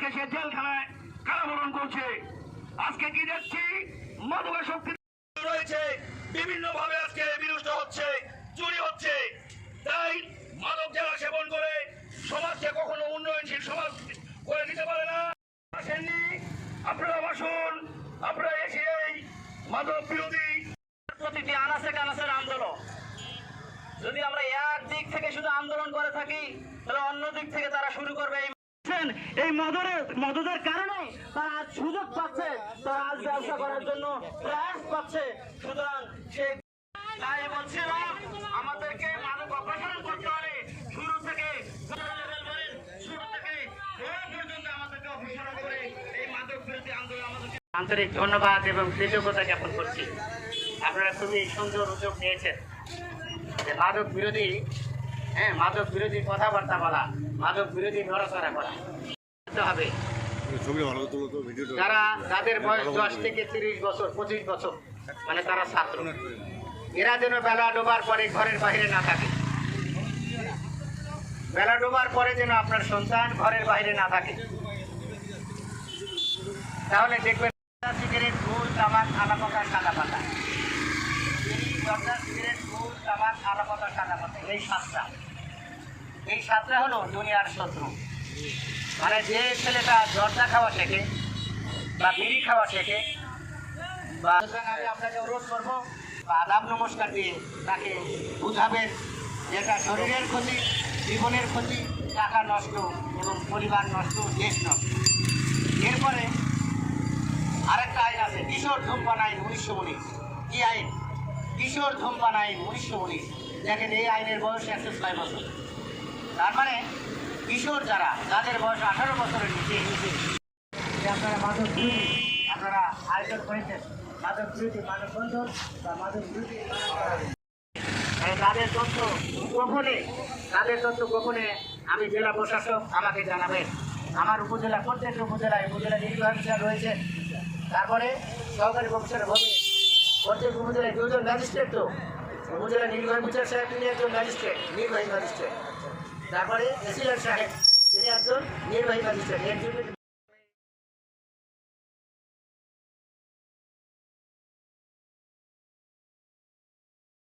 দেশের জেলখানায় কারাবরণ করছে। আজকে কি দেখছি, মাদকাসক্তি রয়েছে, বিভিন্ন ভাবে আজকে বিনষ্ট হচ্ছে, চুরি হচ্ছে। তাই মাদক যারা সেবন করে সমাজকে কখনো উন্নয়নশীল সমাজ করে দিতে পারে না। আসেননি আপনারা, বাসুন আপনারা এসে এই মাদক বিরোধী প্রতিটি আনাচে কানাচের আন্দোলন, যদি আমরা এক দিক থেকে শুধু আন্দোলন করে থাকি, তাহলে অন্য দিক থেকে তারা শুরু করবে। এই মদদের কারণে তারা আজ সুযোগ পাচ্ছে, তারা আজ ব্যবসা করার জন্য প্রয়াস পাচ্ছে। সুতরাং সেই তাই বলছিলাম, আমাদেরকে মাদক অপসারণ করতে হবে। শুরু থেকে আমাদেরকে অপসারণ করে এই মাদক বিরোধী আন্দোলন আমাদেরকে আন্তরিক ধন্যবাদ এবং কৃতজ্ঞতা জ্ঞাপন করছি। আপনারা খুবই সুন্দর উদ্যোগ নিয়েছেন যে মাদক বিরোধী কথাবার্তা বলা, মাদক বিরোধী নড়াচড়া করা হবে। যাদের বয়স 10 থেকে 30 বছর, 25 বছর, মানে তারা ছাত্র, এরা যেন বেলা ডোবার পরে ঘরের বাইরে না থাকে। বেলা ডোবার পরে যেন আপনার সন্তান ঘরের বাইরে না থাকে। তাহলে দেখবেন সিগারেট, গুল, তামাক, আলাপাতা, সাদা পাতা, সিগারেট, গুল, তামাক, আলাপাতা, সাদা পাতা, এই সাতটা হলো দুনিয়ার শত্রু। মানে যে ছেলেটা জর্দা খাওয়া শেখে বা বিড়ি খাওয়া শেখে, বা আমি আপনাকে অনুরোধ করবো বা আদাব নমস্কার দিয়ে তাকে বুঝাবেন যেটা শরীরের ক্ষতি, জীবনের ক্ষতি, টাকা নষ্ট এবং পরিবার নষ্ট, দেশ নষ্ট। এরপরে আরেকটা আইন আছে, কিশোর ধূমপান আইন 1919। কি আইন? কিশোর ধূমপান আইন 1919। দেখেন এই আইনের বয়স 106 বছর। তার মানে কিশোর যাদের বয়স 18 বছরের নিচে, আপনারা আপনারা আয়োজন করেছেন মাদক বিরোধী মানববন্ধন বা মাদক বিরোধী, তাদের তথ্য গোপনে আমি জেলা প্রশাসক আমাকে জানাবেন। আমার প্রত্যেকটা উপজেলা নির্বাহী অফিসার রয়েছে, তারপরে সহকারী প্রফেসর হবে। প্রত্যেক উপজেলায় 2 জন ম্যাজিস্ট্রেট, তো উপজেলা নির্বাহী অফিসার সাহেব তিনি একজন নির্বাহী ম্যাজিস্ট্রেট, তারপরে এসিলেন্ট সাহেব তিনি একজন নির্বাহী ম্যাজিস্ট্রেট।